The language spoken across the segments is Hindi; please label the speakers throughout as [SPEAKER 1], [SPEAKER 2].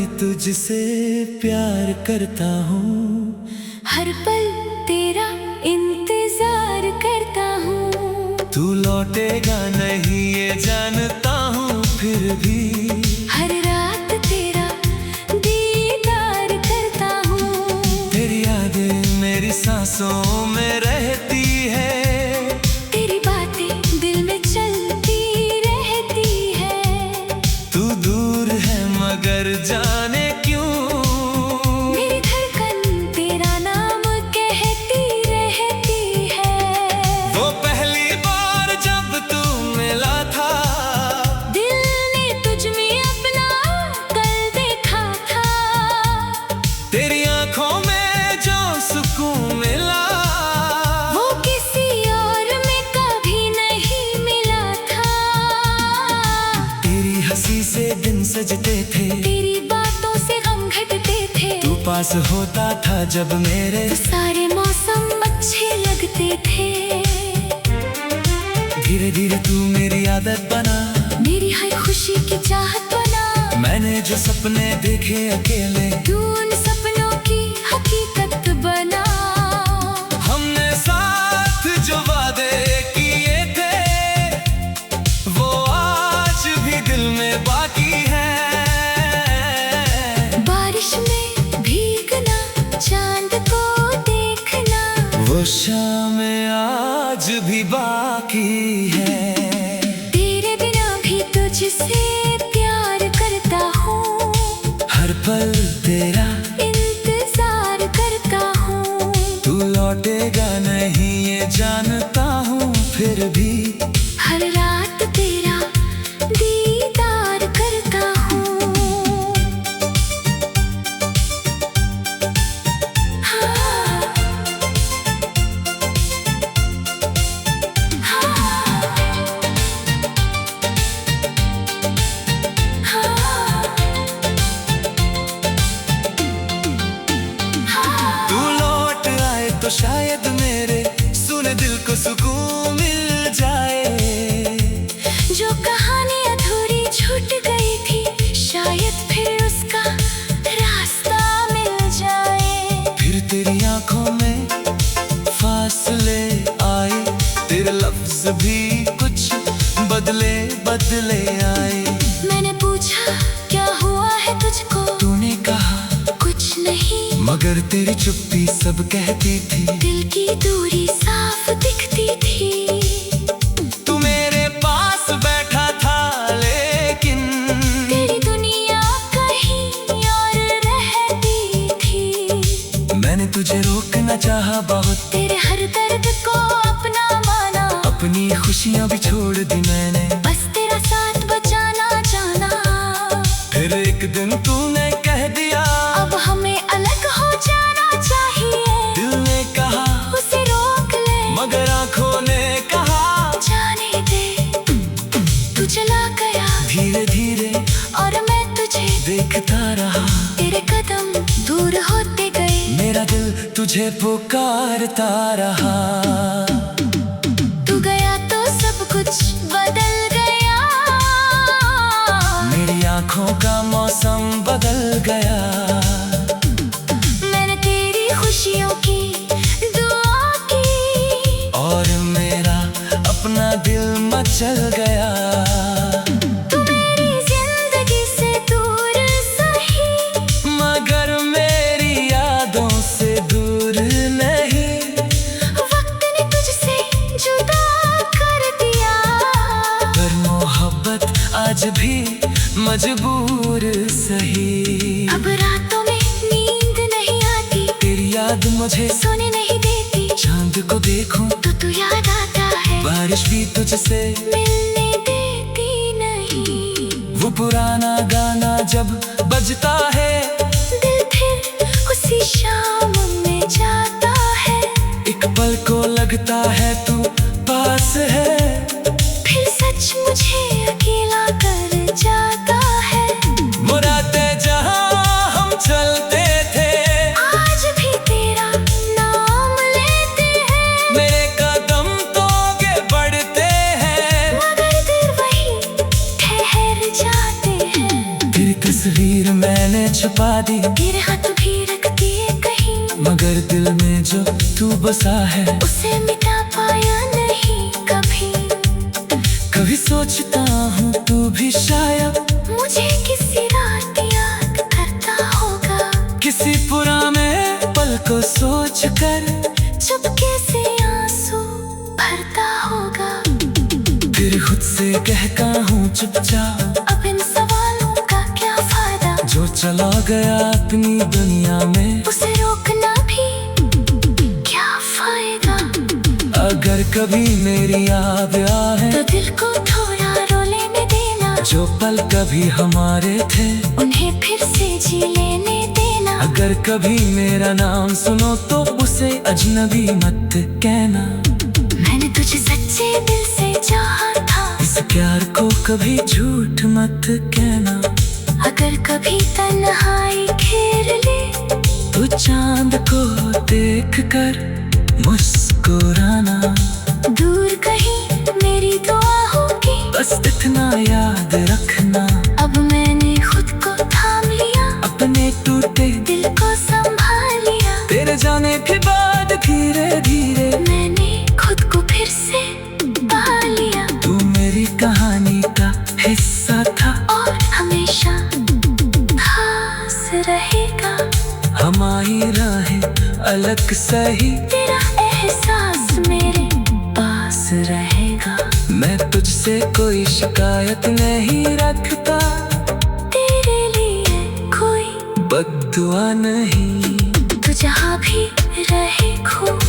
[SPEAKER 1] भी तुझसे प्यार करता हूँ,
[SPEAKER 2] हर पल तेरा इंतजार करता हूँ।
[SPEAKER 1] तू लौटेगा नहीं ये जानता हूँ, फिर भी
[SPEAKER 2] हर रात तेरा दीदार करता हूँ।
[SPEAKER 1] तेरी यादें मेरी सांसों में रहती है,
[SPEAKER 2] तेरी बातें दिल में चलती रहती है।
[SPEAKER 1] तू दूर है मगर जाने क्यों
[SPEAKER 2] मेरी धड़कन तेरा नाम कहती रहती है।
[SPEAKER 1] वो पहली बार जब तू मिला था,
[SPEAKER 2] दिल ने तुझ में अपना कल देखा था।
[SPEAKER 1] तेरी आंखों में जो सुकून मिला,
[SPEAKER 2] वो किसी और में कभी नहीं मिला था।
[SPEAKER 1] तेरी हंसी से दिन सजते थे,
[SPEAKER 2] तेरी बातों से गम घटते थे।
[SPEAKER 1] तू पास होता था जब मेरे,
[SPEAKER 2] तो सारे मौसम अच्छे लगते थे।
[SPEAKER 1] धीरे धीरे तू मेरी आदत बना,
[SPEAKER 2] मेरी हर खुशी की चाहत बना।
[SPEAKER 1] मैंने जो सपने देखे अकेले,
[SPEAKER 2] तू उन सपनों की हकीकत बना।
[SPEAKER 1] हमने साथ जो वादे किए थे, वो आज भी दिल में बाकी है।
[SPEAKER 2] बारिश में भीगना, चांद को देखना,
[SPEAKER 1] वो शाम आज भी बाकी है।
[SPEAKER 2] तेरे बिना भी तुझसे प्यार करता हूँ,
[SPEAKER 1] हर पल तेरा
[SPEAKER 2] इंतजार करता हूँ।
[SPEAKER 1] तू लौटेगा नहीं ये जानता हूँ, फिर भी
[SPEAKER 2] हर रात तेरा दीदार करता हूँ। हाँ,
[SPEAKER 1] तू लौट आए तो शायद मेरे सुने दिल को सुकून मिल जाए।
[SPEAKER 2] जो कहानी अधूरी छूट गई थी, शायद फिर उसका रास्ता मिल जाए।
[SPEAKER 1] फिर तेरी आंखों में फासले आए, तेरे लफ्ज भी कुछ बदले बदले आए।
[SPEAKER 2] मैंने पूछा क्या हुआ है तुझको,
[SPEAKER 1] तूने कहा
[SPEAKER 2] कुछ नहीं।
[SPEAKER 1] मगर तेरी चुप्पी सब कहती थी,
[SPEAKER 2] दिल की दूरी साफ दिखती थी।
[SPEAKER 1] तू मेरे पास बैठा था लेकिन
[SPEAKER 2] तेरी दुनिया कहीं और रहती थी।
[SPEAKER 1] मैंने तुझे रोकना चाहा बहुत,
[SPEAKER 2] तेरे हर दर्द को अपना माना।
[SPEAKER 1] अपनी खुशियां भी छोड़ दी मैंने,
[SPEAKER 2] बस तेरा साथ बचाना जाना।
[SPEAKER 1] फिर एक दिन तूने कह दिया,
[SPEAKER 2] अब हमें अलग हो जाना चाहिए।
[SPEAKER 1] दिल ने कहा
[SPEAKER 2] उसे रोक ले,
[SPEAKER 1] मगर आंखों ने कहा
[SPEAKER 2] जाने दे। तू चला गया
[SPEAKER 1] धीरे धीरे
[SPEAKER 2] और मैं तुझे
[SPEAKER 1] देखता रहा।
[SPEAKER 2] तेरे कदम दूर होते गए,
[SPEAKER 1] मेरा दिल तुझे पुकारता रहा।
[SPEAKER 2] तू गया तो सब कुछ बदल गया।
[SPEAKER 1] मेरी आंखों का मौसम बदल गया।
[SPEAKER 2] मैंने तेरी खुशियों की दुआ की,
[SPEAKER 1] और मेरा अपना दिल मचल गया।
[SPEAKER 2] तू मेरी जिंदगी से दूर सही,
[SPEAKER 1] मगर मेरी यादों से दूर नहीं।
[SPEAKER 2] वक्त ने तुझसे जुदा कर दिया।
[SPEAKER 1] पर मोहब्बत आज भी मजबूर सही।
[SPEAKER 2] अब रातों में नींद नहीं आती,
[SPEAKER 1] तेरी याद मुझे
[SPEAKER 2] सोने नहीं देती।
[SPEAKER 1] चांद को देखूं
[SPEAKER 2] तो तू याद आता है,
[SPEAKER 1] बारिश भी तुझसे
[SPEAKER 2] मिलने देती नहीं।
[SPEAKER 1] वो पुराना गाना जब बजता है,
[SPEAKER 2] दिल फिर उसी शाम में जाता है।
[SPEAKER 1] एक पल को लगता है तू पास है,
[SPEAKER 2] फिर सच मुझे अकेला कर जाता है।
[SPEAKER 1] मुरादे जहां हम चलते थे,
[SPEAKER 2] आज भी तेरा नाम लेते हैं।
[SPEAKER 1] मेरे कदम तो आगे बढ़ते हैं,
[SPEAKER 2] मगर दिल वही ठहर जाते हैं।
[SPEAKER 1] तेरी तस्वीर मैंने
[SPEAKER 2] तेरे हाथ भी रख दिए कहीं,
[SPEAKER 1] मगर दिल में जो तू बसा है
[SPEAKER 2] उसे मिटा पाया नहीं कभी।
[SPEAKER 1] कभी सोचता हूँ तू भी शायद
[SPEAKER 2] मुझे किसी रात याद करता होगा,
[SPEAKER 1] किसी पुराने पल को सोच कर
[SPEAKER 2] चुपके से आंसू भरता होगा।
[SPEAKER 1] फिर खुद से कहता हूँ चुपचाप,
[SPEAKER 2] अब इन सवालों का क्या फायदा,
[SPEAKER 1] जो चला गया अपनी दुनिया में
[SPEAKER 2] उसे रोकना भी क्या फायदा।
[SPEAKER 1] अगर कभी मेरी याद आए
[SPEAKER 2] तो दिल को थोड़ा रो लेने देना,
[SPEAKER 1] जो पल कभी हमारे थे
[SPEAKER 2] उन्हें फिर से जी लेने देना।
[SPEAKER 1] अगर कभी मेरा नाम सुनो तो उसे अजनबी मत कहना।
[SPEAKER 2] मैंने तुझे सच्चे दिल से चाहा था,
[SPEAKER 1] इस प्यार को कभी झूठ मत कहना।
[SPEAKER 2] अगर कभी तन्हाई घेर ले
[SPEAKER 1] तो चांद को देख कर मुस्कुराना।
[SPEAKER 2] दूर कहीं मेरी दुआ होगी,
[SPEAKER 1] बस इतना याद रखना,
[SPEAKER 2] अब मैंने खुद को थाम लिया,
[SPEAKER 1] अपने टूटे
[SPEAKER 2] दिल को संभाल लिया।
[SPEAKER 1] तेरे जाने के बाद धीरे धीरे
[SPEAKER 2] मैंने खुद को फिर से पा लिया,
[SPEAKER 1] तू मेरी कहानी का हिस्सा था
[SPEAKER 2] और हमेशा खास रहेगा।
[SPEAKER 1] हमारी राहें अलग सही,
[SPEAKER 2] तेरा एहसास मेरे पास रहेगा।
[SPEAKER 1] मैं तुझसे कोई शिकायत नहीं रखता,
[SPEAKER 2] तेरे लिए कोई
[SPEAKER 1] बद्दुआ नहीं।
[SPEAKER 2] तू जहाँ भी रहे खो।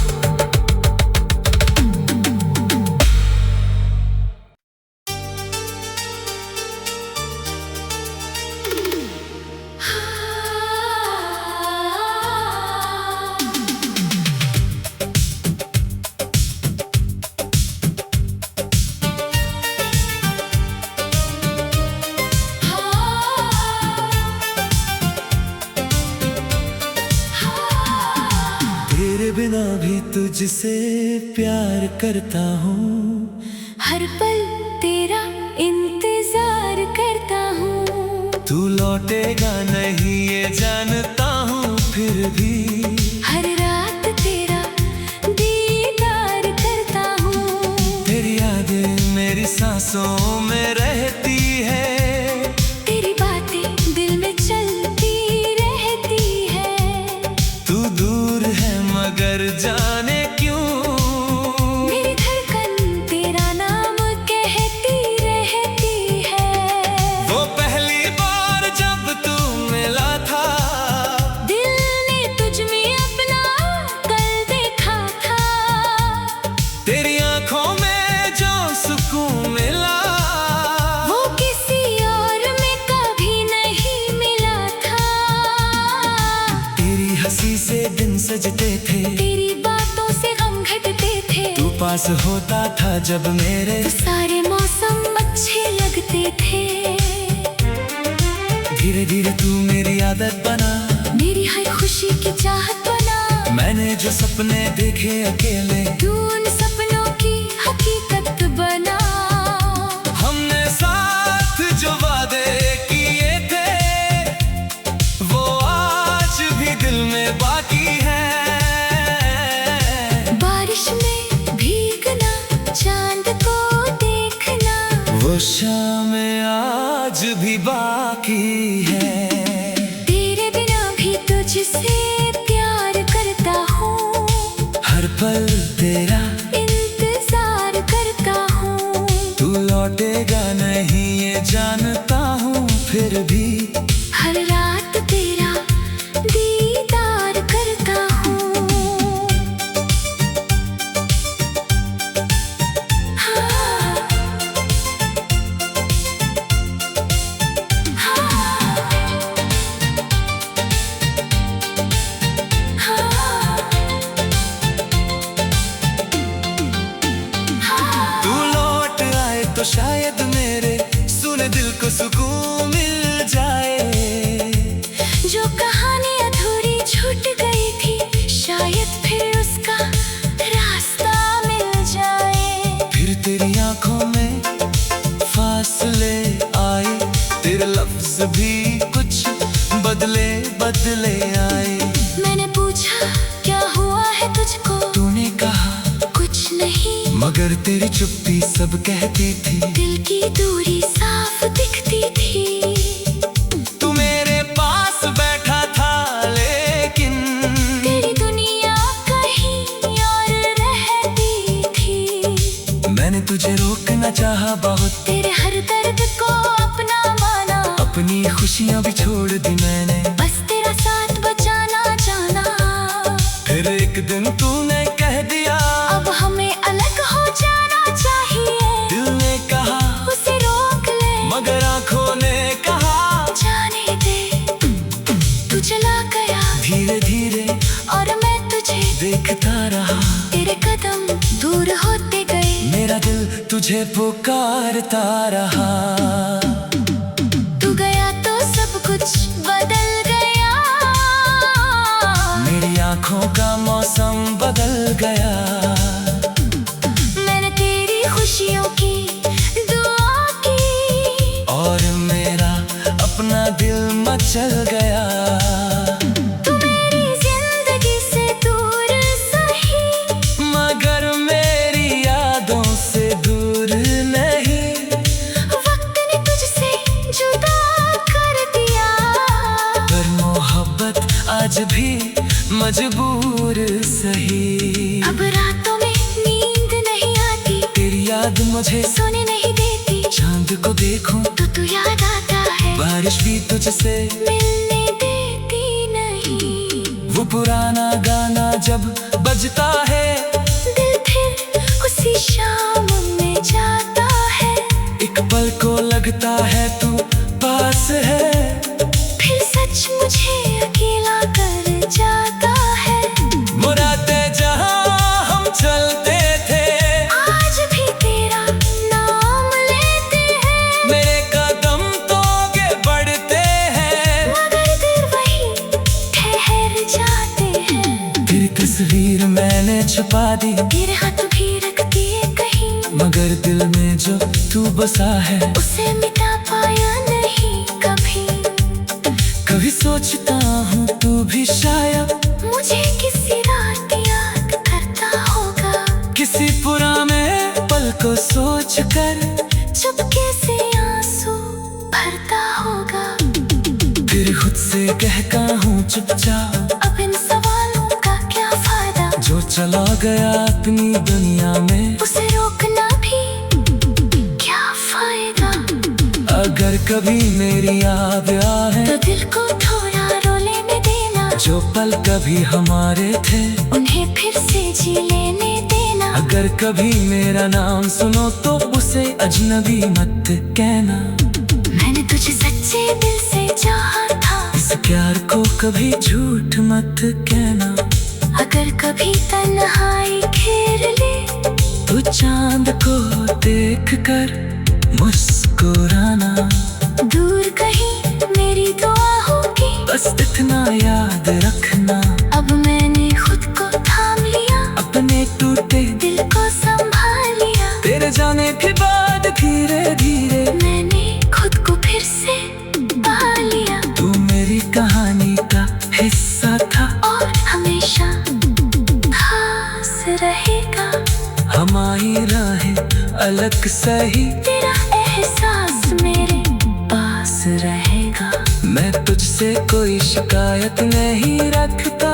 [SPEAKER 1] तेरे बिना भी तुझसे प्यार करता हूँ,
[SPEAKER 2] हर पल तेरा इंतजार करता हूँ।
[SPEAKER 1] तू लौटेगा नहीं ये जानता हूँ, फिर भी
[SPEAKER 2] हर रात तेरा दीदार करता हूँ।
[SPEAKER 1] तेरी यादें मेरी सांसों में रहती है,
[SPEAKER 2] तेरी बातें दिल में चलती रहती है।
[SPEAKER 1] तू दूर है मगर जाने क्यों
[SPEAKER 2] मेरी धड़कन तेरा नाम कहती रहती है।
[SPEAKER 1] वो पहली बार जब तू मिला था,
[SPEAKER 2] दिल ने तुझ में अपना कल देखा था।
[SPEAKER 1] तेरी आंखों में जो सुकून मिला,
[SPEAKER 2] वो किसी और में कभी नहीं मिला था।
[SPEAKER 1] तेरी हंसी से दिन सजते थे,
[SPEAKER 2] तेरी बातों से गम घटते थे।
[SPEAKER 1] तू पास होता था जब मेरे,
[SPEAKER 2] तो सारे मौसम अच्छे लगते थे।
[SPEAKER 1] धीरे धीरे तू मेरी आदत बना,
[SPEAKER 2] मेरी हर खुशी की चाहत बना।
[SPEAKER 1] मैंने जो सपने देखे अकेले,
[SPEAKER 2] तू उन सपनों की हकीकत बना।
[SPEAKER 1] हमने साथ जो वादे किए थे, वो आज भी दिल में बाकी है।
[SPEAKER 2] बारिश में भीगना, चांद को देखना,
[SPEAKER 1] वो शाम आज भी बाकी है।
[SPEAKER 2] तेरे बिना भी तुझसे प्यार करता हूँ,
[SPEAKER 1] हर पल तेरा
[SPEAKER 2] इंतजार करता हूँ।
[SPEAKER 1] तू लौटेगा नहीं ये जानता हूँ, फिर भी
[SPEAKER 2] हर रात तेरा दीदार करता हूँ। हाँ, हाँ,
[SPEAKER 1] तू लौट आए तो शायद मेरे सुने दिल को सुकून मिल जाए।
[SPEAKER 2] जो कहानी अधूरी छूट गई थी, शायद फिर उसका रास्ता मिल जाए।
[SPEAKER 1] फिर तेरी आंखों में फासले आए, तेरे लफ्ज भी कुछ बदले बदले आए।
[SPEAKER 2] मैंने पूछा क्या हुआ है तुझको,
[SPEAKER 1] तूने कहा
[SPEAKER 2] कुछ नहीं,
[SPEAKER 1] मगर तेरी चुप्पी सब कहती थी।
[SPEAKER 2] दिल की दूरी साफ दिखती थी।
[SPEAKER 1] तू मेरे पास बैठा था लेकिन
[SPEAKER 2] तेरी दुनिया कहीं और रहती थी।
[SPEAKER 1] मैंने तुझे रोकना चाहा बहुत,
[SPEAKER 2] तेरे हर दर्द को अपना माना,
[SPEAKER 1] अपनी खुशियाँ भी छोड़ दी मैंने,
[SPEAKER 2] बस तेरा साथ बचाना जाना।
[SPEAKER 1] फिर एक दिन तूने कह दिया
[SPEAKER 2] अब हमें अलग हो जाना चाहिए।
[SPEAKER 1] दिल ने कहा
[SPEAKER 2] उसे रोक ले,
[SPEAKER 1] मगर आंखों ने कहा
[SPEAKER 2] जाने दे। तू चला गया
[SPEAKER 1] धीरे धीरे
[SPEAKER 2] और मैं तुझे
[SPEAKER 1] देखता रहा।
[SPEAKER 2] तेरे कदम दूर होते गए,
[SPEAKER 1] मेरा दिल तुझे पुकारता रहा।
[SPEAKER 2] तू गया तो सब कुछ बदल गया,
[SPEAKER 1] मेरी आंखों का मौसम बदल गया।
[SPEAKER 2] मैंने तेरी खुशियों की दुआ की
[SPEAKER 1] और मेरा अपना दिल मचल गया।
[SPEAKER 2] तू मेरी जिंदगी से दूर सही,
[SPEAKER 1] मगर मेरी यादों से दूर नहीं।
[SPEAKER 2] वक्त ने तुझसे जुदा कर दिया,
[SPEAKER 1] पर मोहब्बत आज भी मजबूर सही।
[SPEAKER 2] अब रातों में नींद नहीं आती,
[SPEAKER 1] तेरी याद मुझे
[SPEAKER 2] सोने नहीं देती।
[SPEAKER 1] चांद को देखूं
[SPEAKER 2] तो तू याद आता है,
[SPEAKER 1] बारिश भी तुझसे
[SPEAKER 2] मिलने देती नहीं।
[SPEAKER 1] वो पुराना गाना जब बजता है,
[SPEAKER 2] दिल फिर उसी शाम में जाता है।
[SPEAKER 1] एक पल को लगता है तू पास है।
[SPEAKER 2] फिर सच मुझे अकेला कर जाता है।
[SPEAKER 1] मुरादे जहां हम चलते थे,
[SPEAKER 2] आज भी तेरा नाम लेते हैं,
[SPEAKER 1] मेरे कदम तो आगे बढ़ते हैं,
[SPEAKER 2] मगर दिल वही ठहर जाते हैं।
[SPEAKER 1] तेरी तस्वीर मैंने छुपा दी,
[SPEAKER 2] तेरे हाथ भी रख दिए कहीं,
[SPEAKER 1] मगर दिल में जो तू बसा है
[SPEAKER 2] उसे मिटा पाया नहीं कभी।
[SPEAKER 1] कभी सोचता हूँ तू भी शायद
[SPEAKER 2] मुझे किसी रात याद करता होगा,
[SPEAKER 1] किसी पुराने पल को सोच कर
[SPEAKER 2] चुपके से आंसू भरता होगा।
[SPEAKER 1] फिर खुद से कहता हूँ चुपचाप,
[SPEAKER 2] अब इन सवालों का क्या फायदा,
[SPEAKER 1] जो चला गया अपनी दुनिया में
[SPEAKER 2] उसे रोकना भी क्या फायदा।
[SPEAKER 1] अगर कभी मेरी याद आए
[SPEAKER 2] तो दिल को थोड़ा रोने में देना,
[SPEAKER 1] जो पल कभी हमारे थे
[SPEAKER 2] उन्हें फिर से जी लेने देना।
[SPEAKER 1] अगर कभी मेरा नाम सुनो तो उसे अजनबी मत कहना।
[SPEAKER 2] मैंने तुझे सच्चे दिल से चाहा था,
[SPEAKER 1] इस प्यार को कभी झूठ मत कहना।
[SPEAKER 2] अगर कभी तन्हाई घेर ले,
[SPEAKER 1] तू चांद को देख कर मुस्कुराना।
[SPEAKER 2] दूर कहीं मेरी दुआ होगी,
[SPEAKER 1] बस इतना याद रखना,
[SPEAKER 2] अब मैंने खुद को थाम लिया,
[SPEAKER 1] अपने टूटे
[SPEAKER 2] दिल को संभाल लिया।
[SPEAKER 1] तेरे जाने के बाद धीरे धीरे
[SPEAKER 2] मैंने खुद को फिर से पा लिया,
[SPEAKER 1] तू मेरी कहानी का हिस्सा था
[SPEAKER 2] और हमेशा खास रहेगा।
[SPEAKER 1] हमारी राहें अलग सही,
[SPEAKER 2] तेरा एहसास मेरे पास रहेगा।
[SPEAKER 1] मैं तुझसे कोई शिकायत नहीं रखता,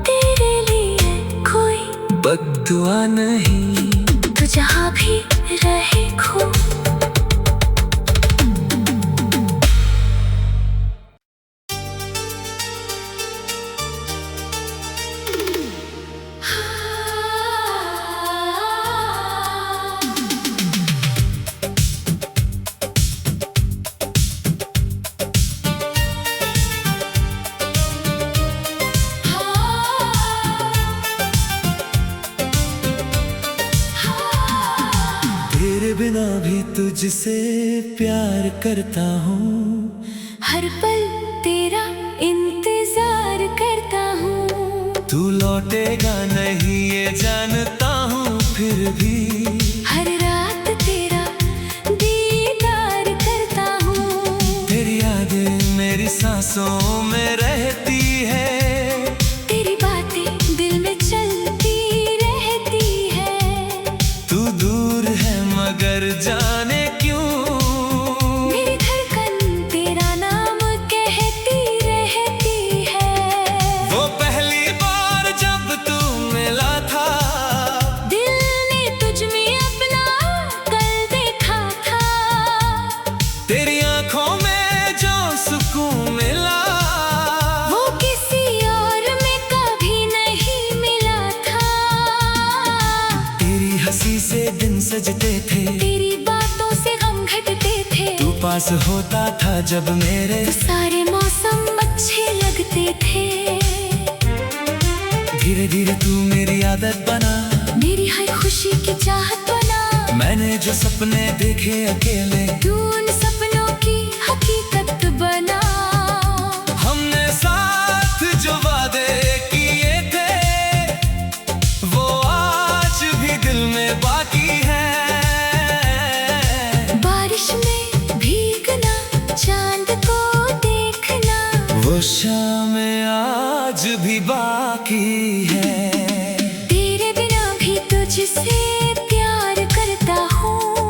[SPEAKER 2] तेरे लिए कोई
[SPEAKER 1] बद्दुआ नहीं।
[SPEAKER 2] तू जहाँ भी रहे खो।
[SPEAKER 1] तेरे बिना भी तुझसे प्यार करता हूँ,
[SPEAKER 2] हर पल तेरा इंतजार करता हूँ।
[SPEAKER 1] तू लौटेगा नहीं ये जानता हूँ, फिर भी
[SPEAKER 2] हर रात तेरा दीदार करता हूँ।
[SPEAKER 1] तेरी यादें मेरी सांसों में रहती सजते थे,
[SPEAKER 2] तेरी बातों से गम घटते थे।
[SPEAKER 1] तू पास होता था जब मेरे,
[SPEAKER 2] तो सारे मौसम अच्छे लगते थे।
[SPEAKER 1] धीरे धीरे तू मेरी आदत बना,
[SPEAKER 2] मेरी हर खुशी की चाहत बना।
[SPEAKER 1] मैंने जो सपने देखे अकेले,
[SPEAKER 2] तू उन सपनों की हकीकत बना।
[SPEAKER 1] हमने साथ जो वादे किए थे, वो आज भी दिल में बाकी है।
[SPEAKER 2] बारिश में भीगना, चांद को देखना,
[SPEAKER 1] वो शाम आज भी बाकी है।
[SPEAKER 2] तेरे बिना भी तुझसे प्यार करता हूँ,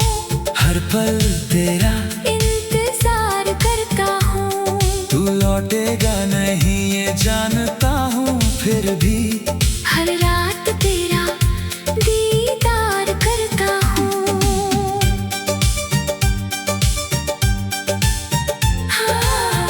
[SPEAKER 1] हर पल तेरा
[SPEAKER 2] इंतजार करता हूँ।
[SPEAKER 1] तू लौटेगा नहीं ये जानता हूँ, फिर भी
[SPEAKER 2] हर रात तेरा दीदार करता हूँ। हाँ,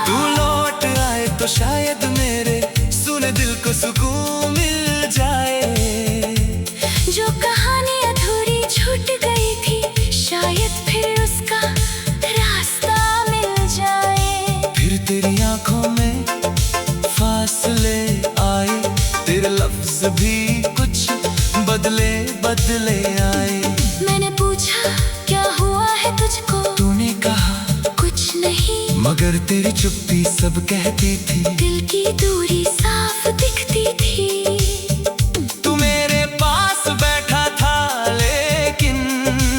[SPEAKER 1] तू लौट आए तो शायद मेरे सुने दिल को सुकून मिल जाए।
[SPEAKER 2] जो कहानी अधूरी छूट गई थी, शायद फिर उसका रास्ता मिल जाए।
[SPEAKER 1] फिर तेरी आंखों में फासले आए, तेरे लफ्ज भी कुछ बदले बदले आए।
[SPEAKER 2] मैंने पूछा क्या हुआ है तुझको,
[SPEAKER 1] तूने कहा
[SPEAKER 2] कुछ नहीं।
[SPEAKER 1] मगर तेरी चुप्पी सब कहती थी,
[SPEAKER 2] दिल की दूरी साफ दिखती थी।
[SPEAKER 1] तू मेरे पास बैठा था लेकिन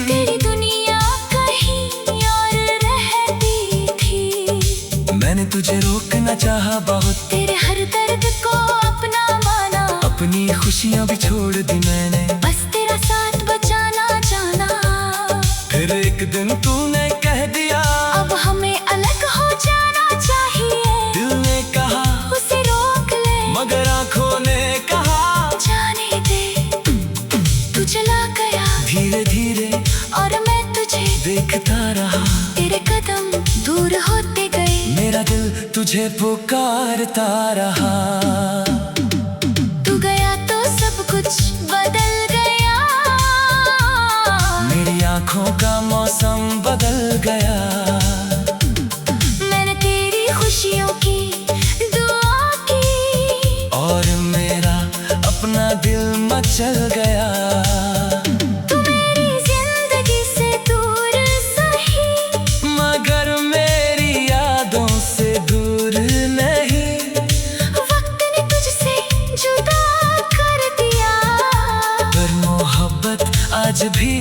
[SPEAKER 2] तेरी दुनिया कहीं और रहती थी।
[SPEAKER 1] मैंने तुझे रोकना चाहा बहुत,
[SPEAKER 2] तेरे हर दर्द को अपना माना।
[SPEAKER 1] अपनी खुशियां भी छोड़ दी मैंने।
[SPEAKER 2] बस तेरा साथ बचाना जाना।
[SPEAKER 1] फिर एक दिन तूने कह दिया,
[SPEAKER 2] अब हमें अलग हो जाना चाहिए।
[SPEAKER 1] दिल ने कहा
[SPEAKER 2] उसे रोक ले,
[SPEAKER 1] मगर आंखों ने कहा
[SPEAKER 2] जाने दे। तू चला गया
[SPEAKER 1] धीरे धीरे,
[SPEAKER 2] और मैं तुझे
[SPEAKER 1] देखता रहा।
[SPEAKER 2] तेरे कदम दूर होते गए,
[SPEAKER 1] मेरा दिल तुझे पुकारता रहा।
[SPEAKER 2] तू गया तो सब कुछ बदल गया।
[SPEAKER 1] मेरी आंखों का मौसम बदल गया।
[SPEAKER 2] मैंने तेरी खुशियों की दुआ की,
[SPEAKER 1] और मेरा अपना दिल मचल गया।
[SPEAKER 2] तू मेरी जिंदगी से दूर सही,
[SPEAKER 1] मगर मेरी यादों से दूर नहीं।
[SPEAKER 2] वक्त ने तुझसे जुदा कर दिया।
[SPEAKER 1] पर मोहब्बत आज भी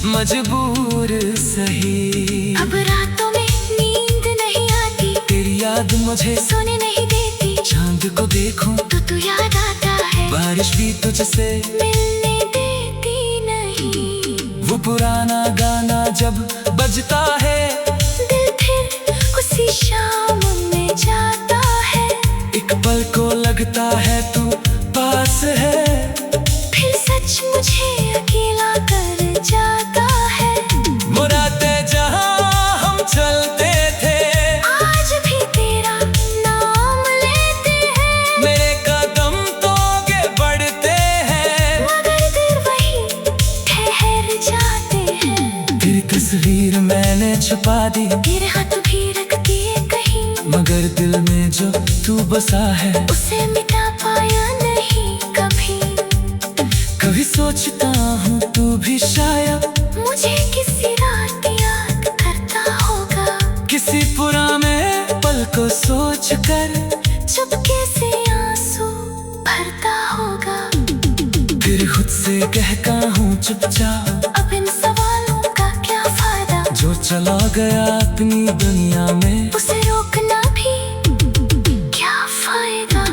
[SPEAKER 1] मजबूर सही।
[SPEAKER 2] अब रातों में नींद नहीं आती,
[SPEAKER 1] तेरी याद मुझे
[SPEAKER 2] सोने नहीं देती।
[SPEAKER 1] चांद को देखूं
[SPEAKER 2] तू याद आता है,
[SPEAKER 1] बारिश भी तुझसे
[SPEAKER 2] मिलने देती नहीं।
[SPEAKER 1] वो पुराना गाना जब बजता है,
[SPEAKER 2] दिल फिर उसी शाम में जाता है।
[SPEAKER 1] एक पल को लगता है तू पास है।
[SPEAKER 2] फिर सच मुझे अकेला कर जाता है।
[SPEAKER 1] मुरादे जहां हम चलते थे,
[SPEAKER 2] आज भी तेरा नाम लेते हैं।
[SPEAKER 1] मेरे कदम तो आगे बढ़ते हैं,
[SPEAKER 2] मगर दिल वही ठहर जाते हैं।
[SPEAKER 1] तेरी तस्वीर मैंने छुपा दी,
[SPEAKER 2] तेरे हाथ भी रख दिए कहीं,
[SPEAKER 1] मगर दिल में जो तू बसा है,
[SPEAKER 2] उसे मिटा पाया नहीं कभी।
[SPEAKER 1] कभी सोचता हूँ तू भी शायद
[SPEAKER 2] मुझे किसी रात याद करता होगा,
[SPEAKER 1] किसी पुराने पल को सोच कर
[SPEAKER 2] चुपके से आंसू भरता होगा।
[SPEAKER 1] फिर खुद से कहता हूँ चुपचाप,
[SPEAKER 2] अब इन सवालों का क्या फायदा।
[SPEAKER 1] जो चला गया अपनी दुनिया में,
[SPEAKER 2] उसे रोकना भी क्या फायदा।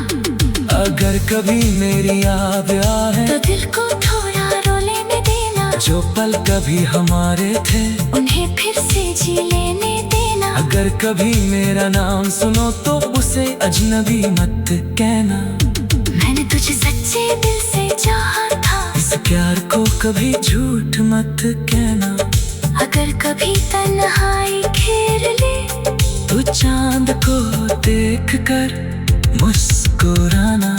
[SPEAKER 1] अगर कभी मेरी याद आए,
[SPEAKER 2] तो दिल को थोड़ा रो लेने देना।
[SPEAKER 1] जो पल कभी हमारे थे,
[SPEAKER 2] उन्हें फिर से जी लेने देना।
[SPEAKER 1] अगर कभी मेरा नाम सुनो तो उसे अजनबी मत कहना।
[SPEAKER 2] मैंने तुझे सच्चे दिल से चाहा था,
[SPEAKER 1] इस प्यार को कभी झूठ मत कहना।
[SPEAKER 2] अगर कभी तन्हाई घेर ले
[SPEAKER 1] तो चांद को देख कर मुस्कुराना।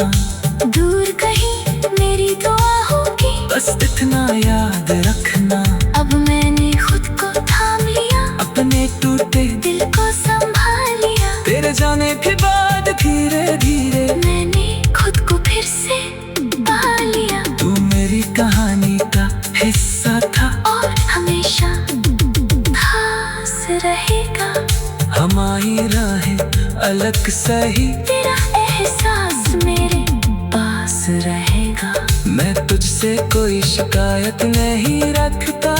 [SPEAKER 2] दूर कहीं मेरी दुआ होगी,
[SPEAKER 1] बस इतना याद रखना।
[SPEAKER 2] अब मैंने खुद को थाम लिया,
[SPEAKER 1] अपने टूटे
[SPEAKER 2] दिल को संभाल लिया।
[SPEAKER 1] तेरे जाने के बाद धीरे धीरे
[SPEAKER 2] मैंने खुद को फिर से पा लिया।
[SPEAKER 1] तू मेरी कहानी का हिस्सा था
[SPEAKER 2] और हमेशा खास रहेगा।
[SPEAKER 1] हमारी राहें अलग सही,
[SPEAKER 2] तेरा एहसास मेरे पास रहेगा।
[SPEAKER 1] मैं तुझसे कोई शिकायत नहीं रखता,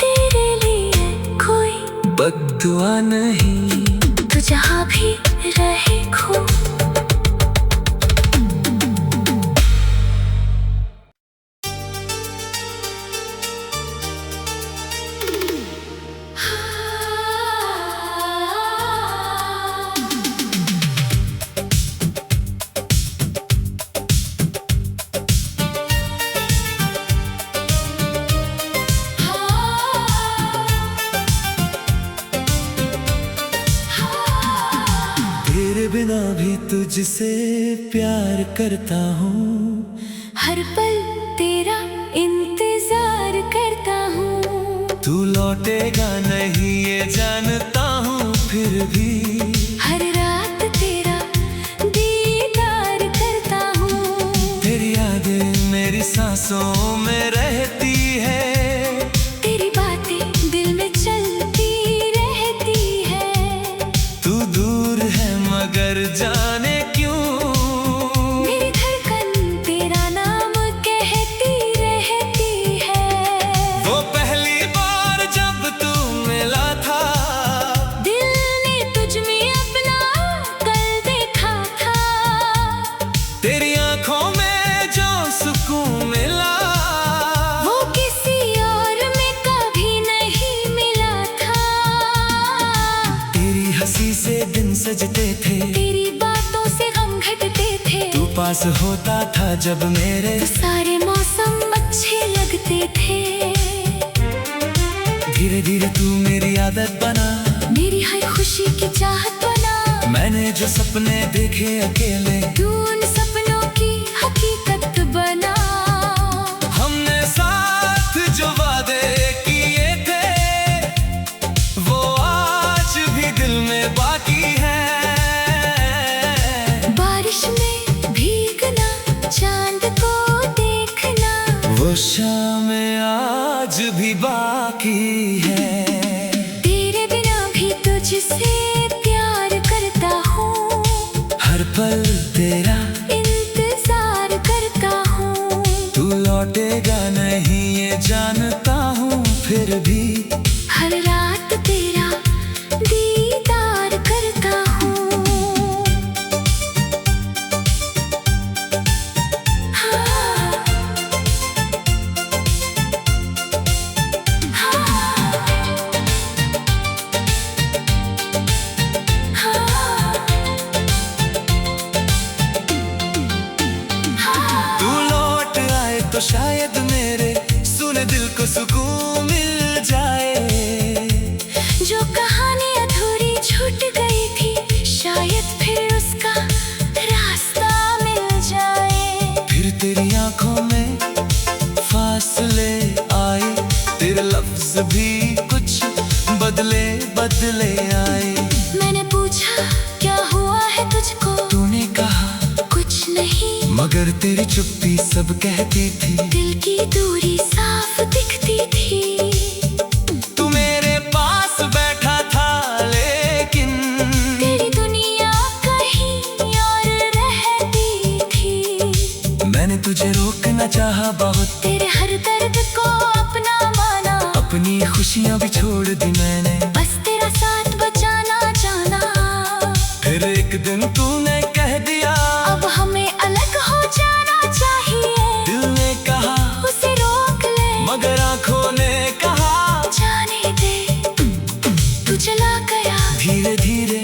[SPEAKER 2] तेरे लिए कोई
[SPEAKER 1] बद्दुआ नहीं।
[SPEAKER 2] तू जहाँ भी रहे खो।
[SPEAKER 1] तेरे बिना भी तुझसे प्यार करता हूँ,
[SPEAKER 2] हर पल तेरा इंतजार करता हूँ।
[SPEAKER 1] तू लौटेगा नहीं ये जानता हूँ, फिर भी
[SPEAKER 2] हर रात तेरा दीदार करता हूँ।
[SPEAKER 1] तेरी यादें मेरी सांसों में रहती है।
[SPEAKER 2] तेरी बातें दिल में चलती रहती है।
[SPEAKER 1] तू दूर है मगर जाने क्यों,
[SPEAKER 2] मेरी धड़कन तेरा नाम कहती रहती है।
[SPEAKER 1] वो पहली बार जब तू मिला था,
[SPEAKER 2] दिल ने तुझ में अपना कल देखा था।
[SPEAKER 1] तेरी आंखों में जो सुकून मिला,
[SPEAKER 2] वो किसी और में कभी नहीं मिला था।
[SPEAKER 1] तेरी हंसी से दिन सजते थे,
[SPEAKER 2] तेरी बातों से गम घटते थे।
[SPEAKER 1] तू पास होता था जब मेरे,
[SPEAKER 2] तो सारे मौसम अच्छे लगते थे।
[SPEAKER 1] धीरे धीरे तू मेरी आदत बना,
[SPEAKER 2] मेरी हर खुशी की चाहत बना।
[SPEAKER 1] मैंने जो सपने देखे अकेले,
[SPEAKER 2] तू उन सपनों की हकीकत बना।
[SPEAKER 1] हमने साथ जो वादे किए थे, वो आज भी दिल में बाकी है।
[SPEAKER 2] बारिश में भीगना, चांद को देखना,
[SPEAKER 1] वो शाम आज भी बाकी है।
[SPEAKER 2] तेरे बिना भी तुझसे प्यार करता हूँ।
[SPEAKER 1] हर पल तेरा
[SPEAKER 2] इंतजार करता हूँ।
[SPEAKER 1] तू लौटेगा नहीं ये जानता हूँ, फिर भी
[SPEAKER 2] हर रात तेरा दीदार करता हूँ। हाँ,
[SPEAKER 1] तू लौट आए तो शायद मेरे सुने दिल को सुकून मिल जाए।
[SPEAKER 2] जो कहानी अधूरी छूट गई थी, शायद फिर उसका रास्ता मिल जाए।
[SPEAKER 1] फिर तेरी आंखों में फासले आए, तेरे लफ्ज भी कुछ बदले बदले आए।
[SPEAKER 2] मैंने पूछा क्या हुआ है तुझको,
[SPEAKER 1] तूने कहा
[SPEAKER 2] कुछ नहीं।
[SPEAKER 1] मगर तेरी चुप्पी सब कहती थी,
[SPEAKER 2] दिल की दूरी साफ दिखती थी।
[SPEAKER 1] तू मेरे पास बैठा था लेकिन
[SPEAKER 2] तेरी दुनिया कहीं और रहती थी।
[SPEAKER 1] मैंने तुझे रोकना चाहा बहुत,
[SPEAKER 2] तेरे हर दर्द को अपना माना।
[SPEAKER 1] अपनी खुशियाँ भी छोड़ दी मैंने,
[SPEAKER 2] बस तेरा साथ बचाना जाना।
[SPEAKER 1] फिर एक दिन तूने कह दिया,
[SPEAKER 2] अब हमें अलग हो जाना चाहिए।
[SPEAKER 1] दिल ने कहा
[SPEAKER 2] उसे रोक ले,
[SPEAKER 1] मगर आंखों ने कहा
[SPEAKER 2] जाने दे। तू चला गया
[SPEAKER 1] धीरे धीरे,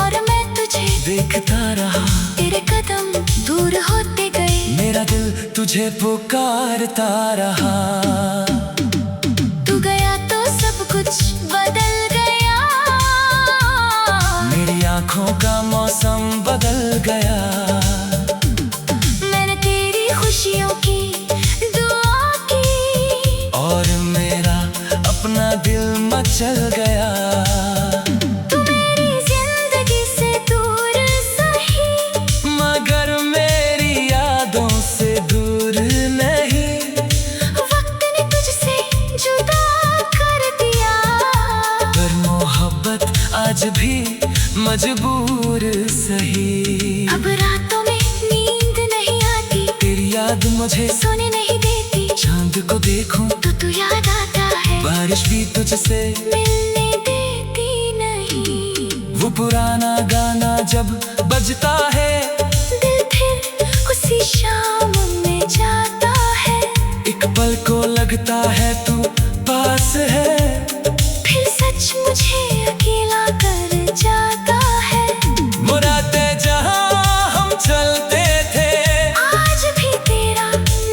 [SPEAKER 2] और मैं तुझे
[SPEAKER 1] देखता रहा।
[SPEAKER 2] तेरे कदम दूर होते गए,
[SPEAKER 1] मेरा दिल तुझे पुकारता रहा।
[SPEAKER 2] तू गया तो सब
[SPEAKER 1] मचल गया।
[SPEAKER 2] मैंने तेरी खुशियों की दुआ की
[SPEAKER 1] और मेरा अपना दिल मचल गया।
[SPEAKER 2] तू मेरी जिंदगी से दूर सही,
[SPEAKER 1] मगर मेरी यादों से दूर नहीं।
[SPEAKER 2] वक्त ने तुझसे जुदा कर दिया,
[SPEAKER 1] पर मोहब्बत आज भी मजबूर सही।
[SPEAKER 2] अब रातों में नींद नहीं आती,
[SPEAKER 1] तेरी याद मुझे
[SPEAKER 2] सोने नहीं देती।
[SPEAKER 1] चांद को देखूं
[SPEAKER 2] तो तू याद आता है,
[SPEAKER 1] बारिश भी तुझसे
[SPEAKER 2] मिलने देती नहीं।
[SPEAKER 1] वो पुराना गाना जब बजता है,
[SPEAKER 2] दिल फिर उसी शाम में जाता है।
[SPEAKER 1] एक पल को लगता है तू पास है,
[SPEAKER 2] फिर सच मुझे अकेला कर जाता है।
[SPEAKER 1] मुरादे जहां हम चलते थे,
[SPEAKER 2] आज भी तेरा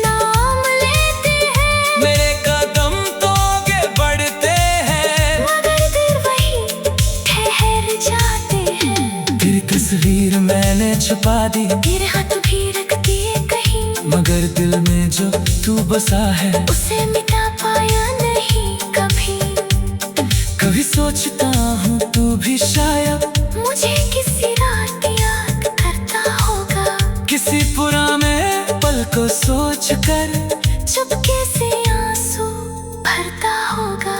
[SPEAKER 2] नाम लेते हैं,
[SPEAKER 1] मेरे कदम तो आगे बढ़ते हैं।
[SPEAKER 2] मगर दिल वही ठहर जाते हैं।
[SPEAKER 1] तेरी तस्वीर मैंने छुपा दी,
[SPEAKER 2] तेरे हाथ भी रख दिए कहीं,
[SPEAKER 1] मगर दिल में जो तू बसा है
[SPEAKER 2] उसे मिटा पाया नहीं कभी।
[SPEAKER 1] कभी सोचता हूँ तू भी शायद
[SPEAKER 2] मुझे किसी रात याद करता होगा,
[SPEAKER 1] किसी पुराने पल को सोच कर
[SPEAKER 2] चुपके से आंसू भरता होगा।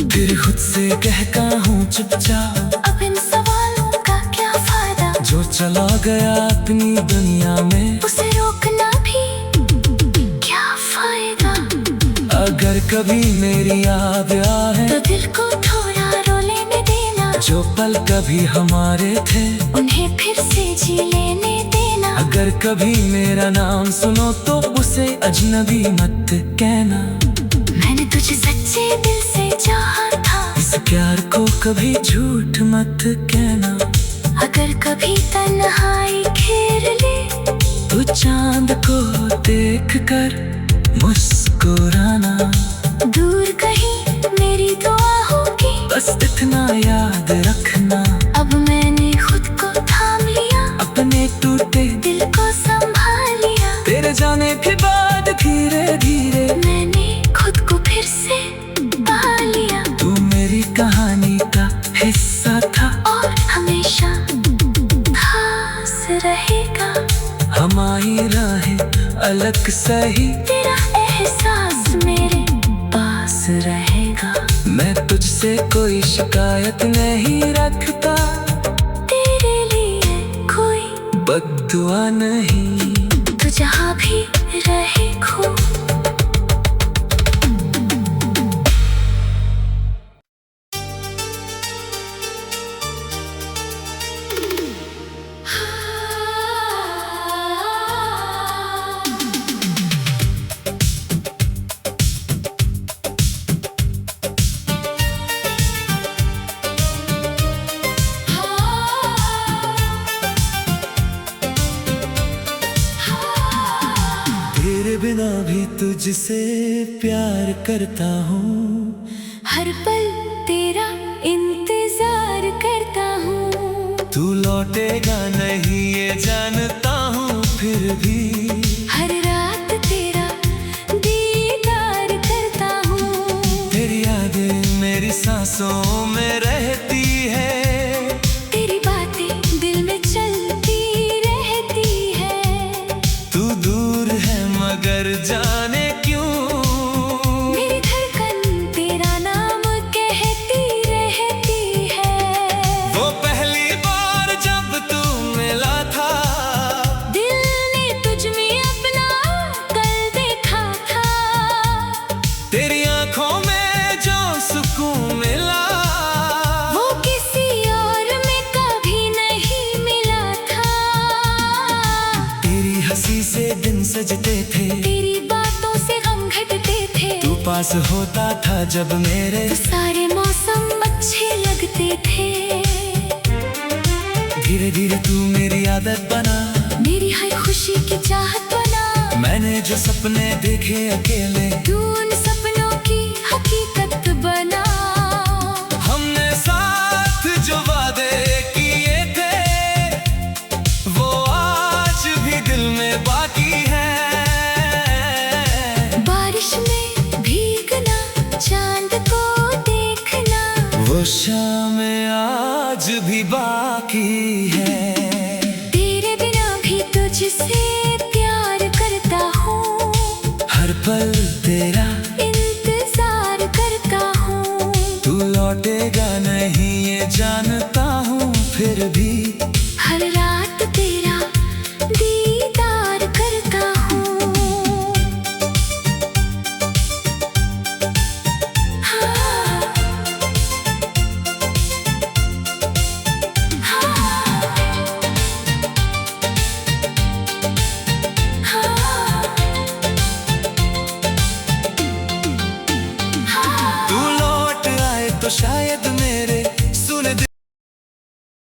[SPEAKER 1] फिर खुद से कहता हूँ चुपचाप,
[SPEAKER 2] अब इन सवालों का क्या फायदा,
[SPEAKER 1] जो चला गया अपनी दुनिया में
[SPEAKER 2] उसे रोकना भी क्या फायदा।
[SPEAKER 1] अगर कभी मेरी याद आए
[SPEAKER 2] तो दिल को थोड़ा रो लेने देना,
[SPEAKER 1] जो पल कभी हमारे थे
[SPEAKER 2] उन्हें फिर से जी लेने देना।
[SPEAKER 1] अगर कभी मेरा नाम सुनो तो उसे अजनबी मत कहना।
[SPEAKER 2] मैंने तुझे सच्चे दिल से चाहा था,
[SPEAKER 1] इस प्यार को कभी झूठ मत कहना।
[SPEAKER 2] अगर कभी तन्हाई घेर ले,
[SPEAKER 1] तू चांद को देख कर मुस्कुराना।
[SPEAKER 2] दूर कहीं मेरी दुआ होगी,
[SPEAKER 1] बस इतना याद रखना,
[SPEAKER 2] अब मैंने खुद को थाम लिया,
[SPEAKER 1] अपने टूटे
[SPEAKER 2] दिल को संभाल लिया।
[SPEAKER 1] तेरे जाने के बाद धीरे धीरे
[SPEAKER 2] मैंने खुद को फिर से पा लिया,
[SPEAKER 1] तू मेरी कहानी का हिस्सा था
[SPEAKER 2] और हमेशा खास रहेगा।
[SPEAKER 1] हमारी राहें अलग सही,
[SPEAKER 2] तेरा एहसास मेरे पास रहेगा।
[SPEAKER 1] मैं तुझसे कोई शिकायत नहीं रखता,
[SPEAKER 2] तेरे लिए कोई
[SPEAKER 1] बद्दुआ नहीं।
[SPEAKER 2] तू जहाँ भी रहे खो।
[SPEAKER 1] तेरे बिना भी तुझसे प्यार करता हूँ,
[SPEAKER 2] हर पल तेरा इंतजार करता हूँ।
[SPEAKER 1] तू लौटेगा नहीं ये जानता हूँ, फिर भी
[SPEAKER 2] हर रात तेरा दीदार करता हूँ।
[SPEAKER 1] तेरी यादें मेरी सांसों में रहती है,
[SPEAKER 2] तेरी बातें दिल में चलती रहती है।
[SPEAKER 1] तू दूर है मगर जाने क्यों
[SPEAKER 2] मेरी धड़कन तेरा नाम कहती रहती है।
[SPEAKER 1] वो पहली बार जब तू मिला था,
[SPEAKER 2] दिल ने तुझ में अपना कल देखा था।
[SPEAKER 1] तेरी आंखों में जो सुकून मिला,
[SPEAKER 2] वो किसी और में कभी नहीं मिला था।
[SPEAKER 1] तेरी हंसी से दिन सजते थे,
[SPEAKER 2] तेरी बातों से गम घटते थे।
[SPEAKER 1] तू पास होता था जब मेरे,
[SPEAKER 2] तो सारे मौसम अच्छे लगते थे।
[SPEAKER 1] धीरे धीरे तू मेरी आदत बना,
[SPEAKER 2] मेरी हर खुशी की चाहत बना।
[SPEAKER 1] मैंने जो सपने देखे अकेले,
[SPEAKER 2] तू उन सपनों की हकीकत बना।
[SPEAKER 1] हमने साथ जो वादे किए थे, वो शामें आज भी बाकी है।
[SPEAKER 2] तेरे बिना भी तुझसे प्यार करता हूँ,
[SPEAKER 1] हर पल तेरा
[SPEAKER 2] इंतजार करता हूँ।
[SPEAKER 1] तू लौटेगा नहीं ये जानता हूँ, फिर भी
[SPEAKER 2] हर रात तेरा दीदार करता हूँ। हाँ,
[SPEAKER 1] तू लौट आए तो शायद